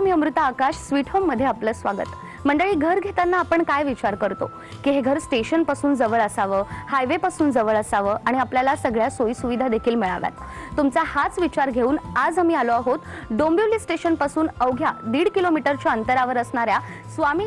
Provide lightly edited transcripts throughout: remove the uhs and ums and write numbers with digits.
नमस्कार, मी अमृता आकाश. Sweet home मध्ये आपलं स्वागत. मंडळी, घर घेताना आपण काय विचार करतो की हे घर स्टेशन पासून जवळ असावं, हायवे पासून जवळ असावं आणि आपल्याला सगळ्या सोयी सुविधा देखील मिळाव्यात. तुमचा हाच विचार घेऊन आज आम्ही आलो आहोत डोंबिवली स्टेशन पासून अवघ्या 1.5 किलोमीटरच्या अंतरावर असणाऱ्या स्वामी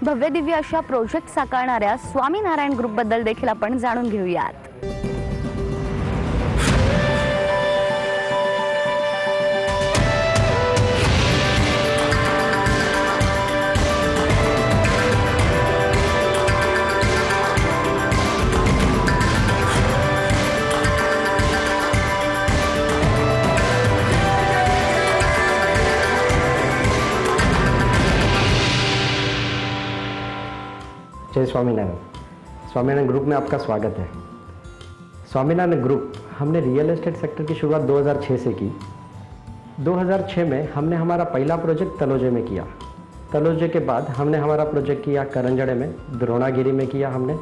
भव्य दिव्य अशा प्रोजेक्ट साकारणाऱ्या स्वामीनारायण ग्रुप बद्दल देखील आपण जाणून घेऊयात. जय स्वामीनारायण. स्वामीनारायण ग्रुप में आपका स्वागत है. स्वामीनारायण ग्रुप हमने रियल एस्टेट सेक्टर की शुरुआत 2006 से की. 2006 में हमने हमारा पहला प्रोजेक्ट तलोजे में किया. तलोजे के बाद हमने हमारा प्रोजेक्ट किया करंजड़े में, द्रोणागिरी में किया, हमने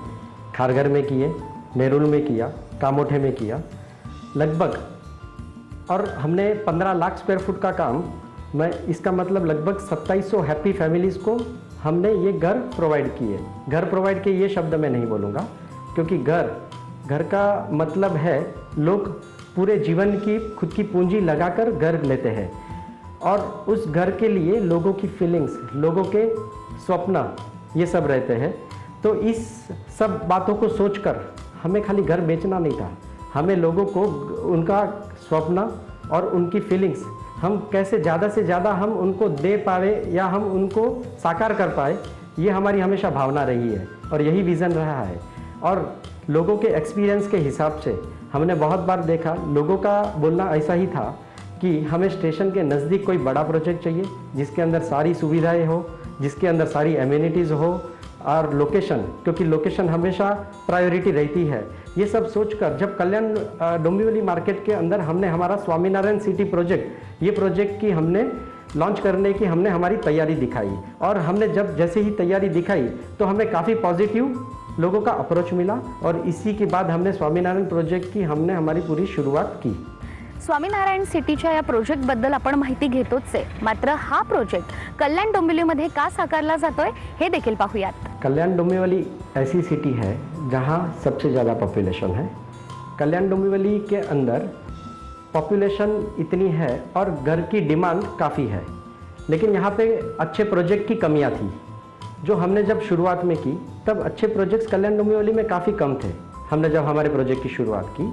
खारघर में किए, नेरुल में किया, कामोठे में किया लगभग. और हमने 15 लाख स्क्वायर फुट का काम, मैं इसका मतलब लगभग 2700 हैप्पी फैमिलीज़ को हमने ये घर प्रोवाइड किए. घर प्रोवाइड किए ये शब्द मैं नहीं बोलूँगा, क्योंकि घर का मतलब है लोग पूरे जीवन की खुद की पूंजी लगाकर घर लेते हैं और उस घर के लिए लोगों की फीलिंग्स, लोगों के स्वप्न, ये सब रहते हैं. तो इस सब बातों को सोचकर हमें खाली घर बेचना नहीं था, हमें लोगों को उनका स्वप्न और उनकी फीलिंग्स हम कैसे ज़्यादा से ज़्यादा हम उनको दे पाए या हम उनको साकार कर पाए, ये हमारी हमेशा भावना रही है और यही विज़न रहा है. और लोगों के एक्सपीरियंस के हिसाब से हमने बहुत बार देखा, लोगों का बोलना ऐसा ही था कि हमें स्टेशन के नज़दीक कोई बड़ा प्रोजेक्ट चाहिए जिसके अंदर सारी सुविधाएं हो, जिसके अंदर सारी एमिनिटीज़ हो, और लोकेशन, क्योंकि लोकेशन हमेशा प्रायोरिटी रहती है. ये सब सोचकर जब कल्याण डोंबिवली मार्केट के अंदर हमने हमारा स्वामीनारायण सिटी प्रोजेक्ट, ये प्रोजेक्ट की हमने लॉन्च करने की हमने हमारी तैयारी दिखाई. और हमने जब जैसे ही तैयारी दिखाई तो हमें काफ़ी पॉजिटिव लोगों का अप्रोच मिला और इसी के बाद हमने स्वामीनारायण प्रोजेक्ट की हमने हमारी पूरी शुरुआत की. स्वामीनारायण सिटीच्या या प्रोजेक्ट बद्दल आपण माहिती घेतोच आहे, मात्र हा प्रोजेक्ट कल्याण डोंबिवलीमध्ये का साकारला जातोय हे देखील पाहूयात. कल्याण डोंबिवली ऐसी सिटी है जहां सबसे ज़्यादा पॉपुलेशन है. कल्याण डोंबिवली के अंदर पॉपुलेशन इतनी है और घर की डिमांड काफ़ी है, लेकिन यहाँ पे अच्छे प्रोजेक्ट की कमियाँ थी. जो हमने जब शुरुआत में की तब अच्छे प्रोजेक्ट्स कल्याण डोंबिवली में काफ़ी कम थे. हमने जब हमारे प्रोजेक्ट की शुरुआत की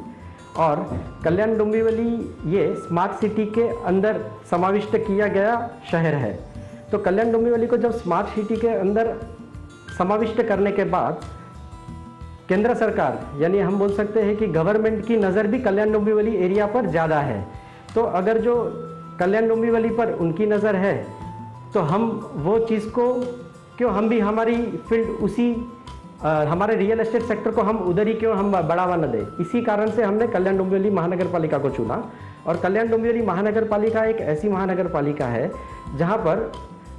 और कल्याण डोंबिवली ये स्मार्ट सिटी के अंदर समाविष्ट किया गया शहर है. तो कल्याण डोंबिवली को जब स्मार्ट सिटी के अंदर समाविष्ट करने के बाद केंद्र सरकार, यानी हम बोल सकते हैं कि गवर्नमेंट की नज़र भी कल्याण डोंबिवली एरिया पर ज़्यादा है. तो अगर जो कल्याण डोंबिवली पर उनकी नज़र है तो हम वो चीज़ को क्यों, हम भी हमारी फील्ड उसी हमारे रियल एस्टेट सेक्टर को हम उधर ही क्यों हम बढ़ावा न दें. इसी कारण से हमने कल्याण डोंबिवली महानगर पालिका को चुना. और कल्याण डोंबिवली महानगर पालिका एक ऐसी महानगर पालिका है जहां पर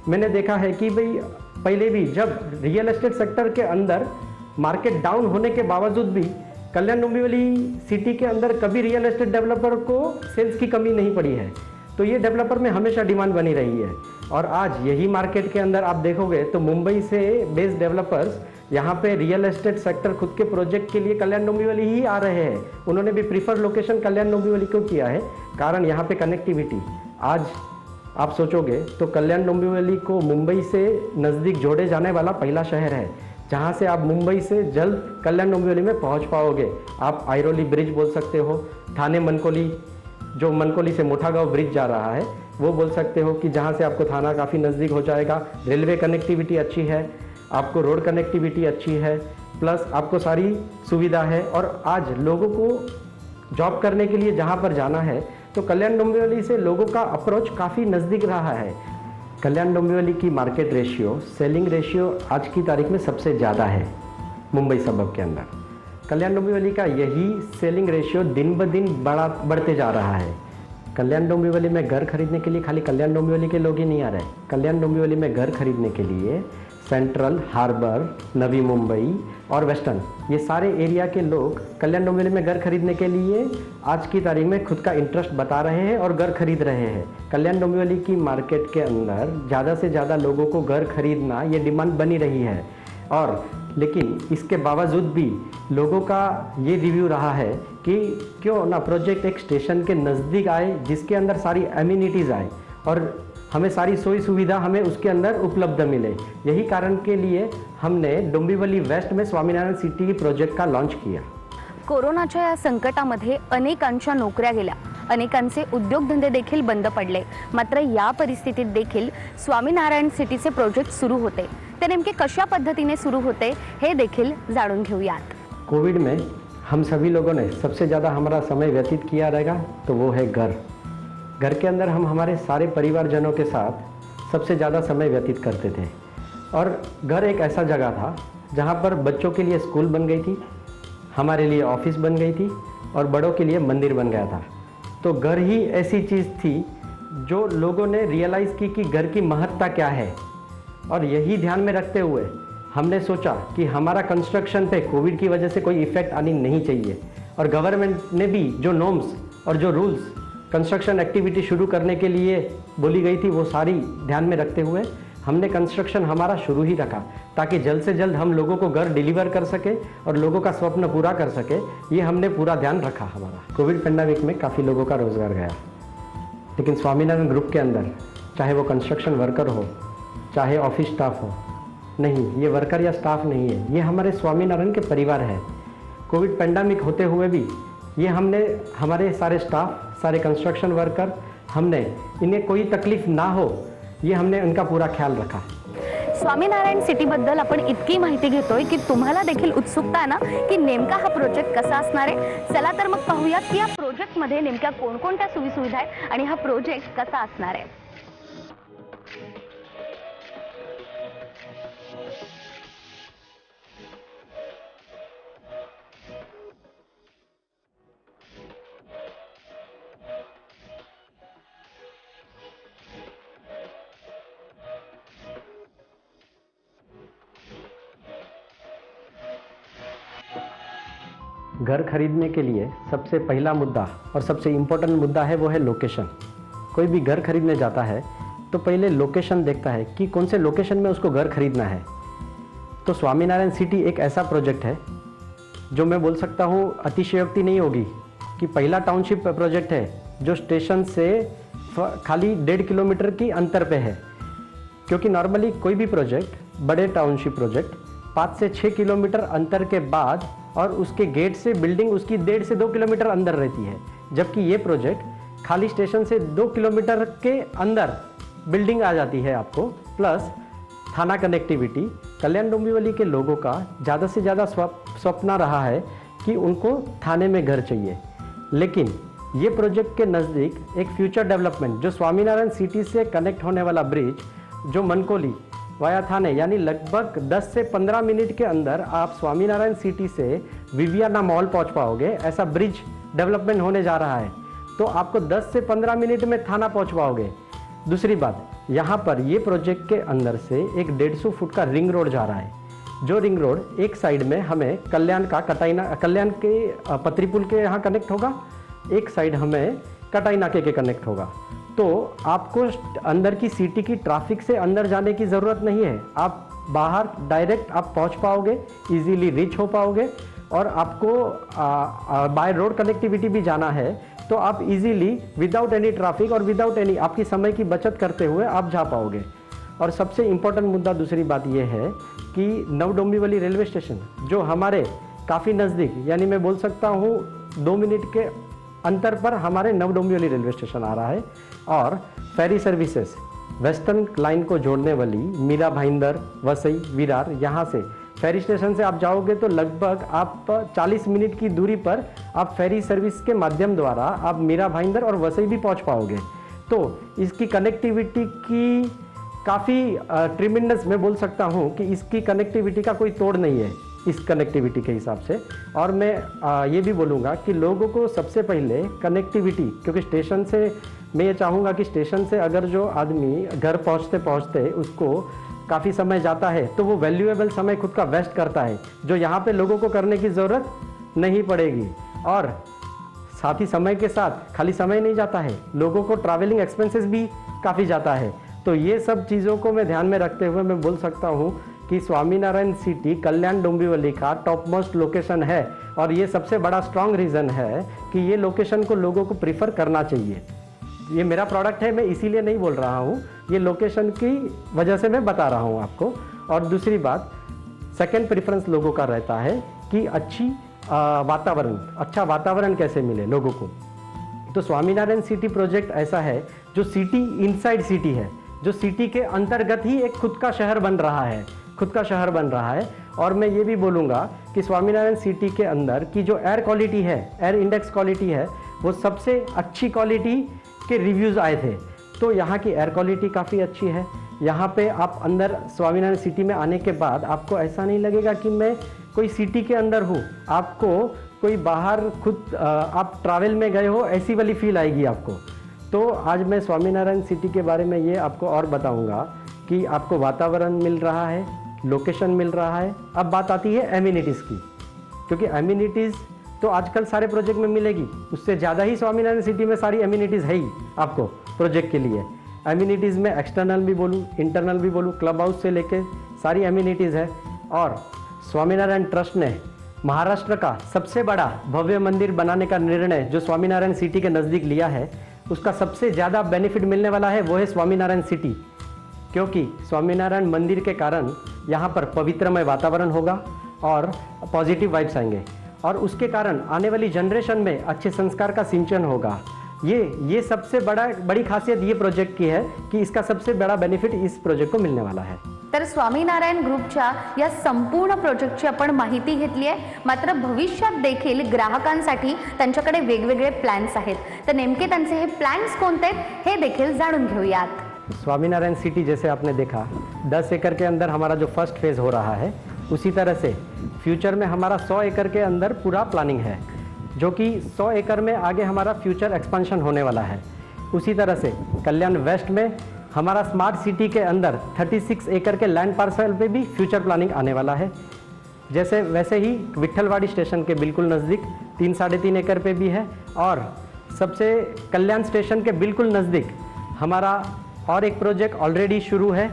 मैंने देखा है कि भाई पहले भी जब रियल एस्टेट सेक्टर के अंदर मार्केट डाउन होने के बावजूद भी कल्याण डोंबिवली सिटी के अंदर कभी रियल एस्टेट डेवलपर को सेल्स की कमी नहीं पड़ी है. तो ये डेवलपर में हमेशा डिमांड बनी रही है. और आज यही मार्केट के अंदर आप देखोगे तो मुंबई से बेस्ड डेवलपर्स यहाँ पे रियल एस्टेट सेक्टर खुद के प्रोजेक्ट के लिए कल्याण डोंबिवली ही आ रहे हैं. उन्होंने भी प्रीफर लोकेशन कल्याण डोंबिवली को किया है, कारण यहाँ पे कनेक्टिविटी. आज आप सोचोगे तो कल्याण डोंबिवली को मुंबई से नज़दीक जोड़े जाने वाला पहला शहर है, जहाँ से आप मुंबई से जल्द कल्याण डोंबिवली में पहुँच पाओगे. आप आयरोली ब्रिज बोल सकते हो, थाने मनकोली, जो मनकोली से मोठागांव ब्रिज जा रहा है वो बोल सकते हो कि जहाँ से आपको थाना काफ़ी नज़दीक हो जाएगा. रेलवे कनेक्टिविटी अच्छी है, आपको रोड कनेक्टिविटी अच्छी है. प्लस आपको सारी सुविधा है। और आज लोगों को जॉब करने के लिए जहाँ पर जाना है तो कल्याण डोंबिवली से लोगों का अप्रोच काफ़ी नज़दीक रहा है। कल्याण डोंबिवली की मार्केट रेशियो, सेलिंग रेशियो आज की तारीख में सबसे ज़्यादा है मुंबई सबब के अंदर। कल्याण डोंबिवली का यही सेलिंग रेशियो दिन ब दिन बढ़ते जा रहा है। कल्याण डोंबिवली में घर खरीदने के लिए खाली कल्याण डोंबिवली के लोग ही नहीं आ रहे। कल्याण डोंबिवली में घर खरीदने के लिए सेंट्रल, हार्बर, नवी मुंबई और वेस्टर्न, ये सारे एरिया के लोग कल्याण डोंबिवली में घर खरीदने के लिए आज की तारीख में खुद का इंटरेस्ट बता रहे हैं और घर खरीद रहे हैं। कल्याण डोंबिवली की मार्केट के अंदर ज़्यादा से ज़्यादा लोगों को घर खरीदना ये डिमांड बनी रही है। और लेकिन इसके बावजूद भी लोगों का ये रिव्यू रहा है कि क्यों ना प्रोजेक्ट एक स्टेशन के नज़दीक आए जिसके अंदर सारी एमिनिटीज़ आए और हमें सारी सोई सुविधा हमें उसके अंदर उपलब्ध मिले। यही कारण के लिए हमने डोंबिवली वेस्ट में स्वामीनारायण सिटी प्रोजेक्ट का लॉन्च किया। कोरोनाच्या या संकटामध्ये अनेकांच्या नोकऱ्या गेल्या, अनेकांचे उद्योगधंदे देखील बंद पडले। मात्र या परिस्थितीत देखील स्वामीनारायण सिटीचे प्रोजेक्ट सुरू होते। ते नेमके कशा पद्धतीने सुरू होते हे देखील जाणून घेऊयात। कोविड में हम सभी लोगों ने सबसे ज़्यादा हमारा समय व्यतीत किया रहेगा तो वो है घर। घर के अंदर हम हमारे सारे परिवारजनों के साथ सबसे ज़्यादा समय व्यतीत करते थे। और घर एक ऐसा जगह था जहाँ पर बच्चों के लिए स्कूल बन गई थी, हमारे लिए ऑफिस बन गई थी और बड़ों के लिए मंदिर बन गया था। तो घर ही ऐसी चीज़ थी जो लोगों ने रियलाइज़ की कि घर की महत्ता क्या है। और यही ध्यान में रखते हुए हमने सोचा कि हमारा कंस्ट्रक्शन पे कोविड की वजह से कोई इफ़ेक्ट आनी नहीं चाहिए। और गवर्नमेंट ने भी जो नॉर्म्स और जो रूल्स कंस्ट्रक्शन एक्टिविटी शुरू करने के लिए बोली गई थी वो सारी ध्यान में रखते हुए हमने कंस्ट्रक्शन हमारा शुरू ही रखा ताकि जल्द से जल्द हम लोगों को घर डिलीवर कर सके और लोगों का स्वप्न पूरा कर सके। ये हमने पूरा ध्यान रखा हमारा। कोविड पेंडेमिक में काफ़ी लोगों का रोज़गार गया, लेकिन स्वामीनारायण ग्रुप के अंदर चाहे वो कंस्ट्रक्शन वर्कर हो चाहे ऑफिस स्टाफ हो, नहीं, ये वर्कर या स्टाफ नहीं है, ये हमारे स्वामीनारायण के परिवार है। कोविड पेंडेमिक होते हुए भी ये हमने हमारे सारे स्टाफ, सारे कंस्ट्रक्शन वर्कर, हमने इन्हें कोई तकलीफ ना हो ये हमने उनका पूरा ख्याल रखा। स्वामीनारायण सिटी बद्दल आपण इतकी माहिती घेतोय की तुम्हाला देखील उत्सुकता आहे ना की नेमका हा प्रोजेक्ट कसा असणार आहे। चला तर मग पाहूयात की या प्रोजेक्ट मध्ये नेमक्या कोणकोणत्या सुविधा आहेत आणि हा प्रोजेक्ट कसा असणार आहे। घर खरीदने के लिए सबसे पहला मुद्दा और सबसे इम्पोर्टेंट मुद्दा है वो है लोकेशन। कोई भी घर खरीदने जाता है तो पहले लोकेशन देखता है कि कौन से लोकेशन में उसको घर खरीदना है। तो स्वामीनारायण सिटी एक ऐसा प्रोजेक्ट है जो मैं बोल सकता हूँ अतिशयोक्ति नहीं होगी कि पहला टाउनशिप प्रोजेक्ट है जो स्टेशन से खाली 1.5 किलोमीटर की अंतर पे है। क्योंकि नॉर्मली कोई भी प्रोजेक्ट, बड़े टाउनशिप प्रोजेक्ट 5 से 6 किलोमीटर अंतर के बाद और उसके गेट से बिल्डिंग उसकी 1.5 से 2 किलोमीटर अंदर रहती है, जबकि ये प्रोजेक्ट खाली स्टेशन से 2 किलोमीटर के अंदर बिल्डिंग आ जाती है आपको, प्लस थाना कनेक्टिविटी। कल्याण डोंबिवली के लोगों का ज़्यादा से ज़्यादा स्वप्न रहा है कि उनको थाने में घर चाहिए, लेकिन ये प्रोजेक्ट के नज़दीक एक फ्यूचर डेवलपमेंट जो स्वामीनारायण सिटी से कनेक्ट होने वाला ब्रिज जो मनकोली वाया थाने, यानी लगभग 10 से 15 मिनट के अंदर आप स्वामीनारायण सिटी से विवियाना मॉल पहुंच पाओगे। ऐसा ब्रिज डेवलपमेंट होने जा रहा है, तो आपको 10 से 15 मिनट में थाना पहुंच पाओगे। दूसरी बात, यहाँ पर ये प्रोजेक्ट के अंदर से एक 150 फुट का रिंग रोड जा रहा है, जो रिंग रोड एक साइड में हमें कल्याण के पत्रीपुल के यहाँ कनेक्ट होगा, एक साइड हमें कटाई नाके के कनेक्ट होगा। तो आपको अंदर की सिटी की ट्रैफिक से अंदर जाने की ज़रूरत नहीं है, आप बाहर डायरेक्ट आप पहुंच पाओगे, इजीली रीच हो पाओगे। और आपको बाय रोड कनेक्टिविटी भी जाना है तो आप इजीली विदाउट एनी ट्रैफिक और विदाउट एनी आपकी समय की बचत करते हुए आप जा पाओगे। और सबसे इम्पोर्टेंट मुद्दा दूसरी बात यह है कि नव डोंबिवली रेलवे स्टेशन जो हमारे काफ़ी नज़दीक, यानी मैं बोल सकता हूँ 2 मिनट के अंतर पर हमारे नव डोंबिवली रेलवे स्टेशन आ रहा है। और फेरी सर्विसेज वेस्टर्न लाइन को जोड़ने वाली मीरा भाईंदर, वसई, विरार, यहाँ से फेरी स्टेशन से आप जाओगे तो लगभग आप 40 मिनट की दूरी पर आप फेरी सर्विस के माध्यम द्वारा आप मीरा भाईंदर और वसई भी पहुंच पाओगे। तो इसकी कनेक्टिविटी की काफ़ी ट्रिमेंडस मैं बोल सकता हूं कि इसकी कनेक्टिविटी का कोई तोड़ नहीं है इस कनेक्टिविटी के हिसाब से। और मैं ये भी बोलूँगा कि लोगों को सबसे पहले कनेक्टिविटी, क्योंकि स्टेशन से मैं ये चाहूँगा कि स्टेशन से अगर जो आदमी घर पहुँचते पहुँचते उसको काफ़ी समय जाता है तो वो वैल्यूएबल समय खुद का वेस्ट करता है, जो यहाँ पे लोगों को करने की ज़रूरत नहीं पड़ेगी। और साथ ही समय के साथ खाली समय नहीं जाता है, लोगों को ट्रैवलिंग एक्सपेंसेस भी काफ़ी जाता है। तो ये सब चीज़ों को मैं ध्यान में रखते हुए मैं बोल सकता हूँ कि स्वामीनारायण सिटी कल्याण डोंबिवली का टॉप मोस्ट लोकेशन है। और ये सबसे बड़ा स्ट्रॉन्ग रीज़न है कि ये लोकेशन को लोगों को प्रीफर करना चाहिए। ये मेरा प्रोडक्ट है, मैं इसीलिए नहीं बोल रहा हूँ, ये लोकेशन की वजह से मैं बता रहा हूँ आपको। और दूसरी बात, सेकंड प्रेफरेंस लोगों का रहता है कि अच्छा वातावरण कैसे मिले लोगों को। तो स्वामीनारायण सिटी प्रोजेक्ट ऐसा है जो सिटी इनसाइड सिटी है, जो सिटी के अंतर्गत ही एक खुद का शहर बन रहा है। और मैं ये भी बोलूँगा कि स्वामीनारायण सिटी के अंदर की जो एयर क्वालिटी है, एयर इंडेक्स क्वालिटी है, वो सबसे अच्छी क्वालिटी के रिव्यूज़ आए थे। तो यहाँ की एयर क्वालिटी काफ़ी अच्छी है। यहाँ पे आप अंदर स्वामीनारायण सिटी में आने के बाद आपको ऐसा नहीं लगेगा कि मैं कोई सिटी के अंदर हूँ, आपको कोई बाहर खुद आप ट्रैवल में गए हो ऐसी वाली फील आएगी आपको। तो आज मैं स्वामीनारायण सिटी के बारे में ये आपको और बताऊँगा कि आपको वातावरण मिल रहा है, लोकेशन मिल रहा है। अब बात आती है एमिनिटीज़ की, क्योंकि एमिनिटीज़ तो आजकल सारे प्रोजेक्ट में मिलेगी, उससे ज़्यादा ही स्वामीनारायण सिटी में सारी एमिनिटीज़ है ही आपको प्रोजेक्ट के लिए। एमिनिटीज़ में एक्सटर्नल भी बोलूँ, इंटरनल भी बोलूँ, क्लब हाउस से लेके सारी एमिनिटीज़ है। और स्वामीनारायण ट्रस्ट ने महाराष्ट्र का सबसे बड़ा भव्य मंदिर बनाने का निर्णय जो स्वामीनारायण सिटी के नज़दीक लिया है, उसका सबसे ज़्यादा बेनिफिट मिलने वाला है वो है स्वामीनारायण सिटी। क्योंकि स्वामीनारायण मंदिर के कारण यहाँ पर पवित्रमय वातावरण होगा और पॉजिटिव वाइब्स आएंगे, और उसके कारण आने वाली जनरेशन में अच्छे संस्कार का सिंचन होगा। ये सबसे बड़ी खासियत ये प्रोजेक्ट की है कि इसका सबसे बड़ा बेनिफिट इस प्रोजेक्ट को मिलने वाला है। तर स्वामीनारायण ग्रुपच्या या संपूर्ण प्रोजेक्टची आपण माहिती घेतली आहे। मात्र भविष्यात देखील ग्राहकांसाठी त्यांच्याकडे वेगवेगळे प्लॅन्स आहेत, तर नेमके त्यांचे हे प्लॅन्स कोणते हे देखील जाणून घेऊयात। स्वामीनारायण सिटी जैसे आपने देखा 10 एकड़ के अंदर हमारा जो फर्स्ट फेज़ हो रहा है, उसी तरह से फ्यूचर में हमारा 100 एकड़ के अंदर पूरा प्लानिंग है, जो कि 100 एकड़ में आगे हमारा फ्यूचर एक्सपेंशन होने वाला है। उसी तरह से कल्याण वेस्ट में हमारा स्मार्ट सिटी के अंदर 36 एकड़ के लैंड पार्सल पे भी फ्यूचर प्लानिंग आने वाला है। वैसे ही विट्ठलवाड़ी स्टेशन के बिल्कुल नज़दीक 3-3.5 एकड़ पे भी है। और सबसे कल्याण स्टेशन के बिल्कुल नज़दीक हमारा और एक प्रोजेक्ट ऑलरेडी शुरू है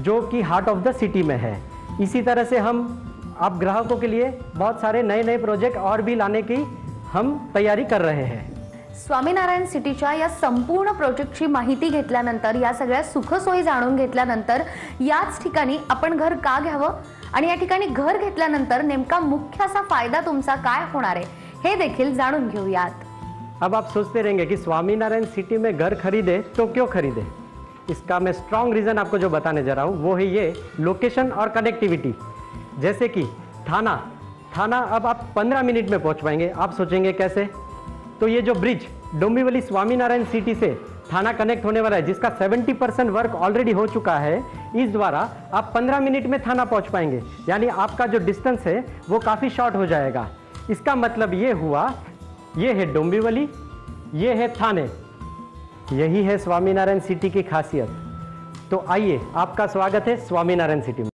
जो कि हार्ट ऑफ द सिटी में है। इसी तरह से हम आप ग्राहकों के लिए बहुत सारे नए प्रोजेक्ट और भी लाने की हम तैयारी कर रहे हैं। स्वामीनारायण सिटीच्या या संपूर्ण प्रोजेक्टची माहिती घेतल्यानंतर, या सगळ्या सुखसोयी जाणून घेतल्यानंतर याच ठिकाणी आपण घर का घ्यावं आणि या ठिकाणी घर घेतल्यानंतर नेमका मुख्य असा फायदा तुमचा काय होणार आहे हे देखील जाणून घेऊयात। अब आप सोचते रहेंगे कि स्वामीनारायण सिटी में घर खरीदे तो क्यों खरीदे। इसका मैं स्ट्रॉन्ग रीज़न आपको जो बताने जा रहा हूँ वो है ये लोकेशन और कनेक्टिविटी। जैसे कि थाना अब आप 15 मिनट में पहुँच पाएंगे। आप सोचेंगे कैसे, तो ये जो ब्रिज डोंबिवली स्वामीनारायण सिटी से थाना कनेक्ट होने वाला है, जिसका 70% वर्क ऑलरेडी हो चुका है, इस द्वारा आप 15 मिनट में थाना पहुँच पाएंगे। यानी आपका जो डिस्टेंस है वो काफ़ी शॉर्ट हो जाएगा। इसका मतलब ये हुआ, ये है डोंबिवली, ये है थाने, यही है स्वामीनारायण सिटी की खासियत। तो आइए, आपका स्वागत है स्वामीनारायण सिटी में।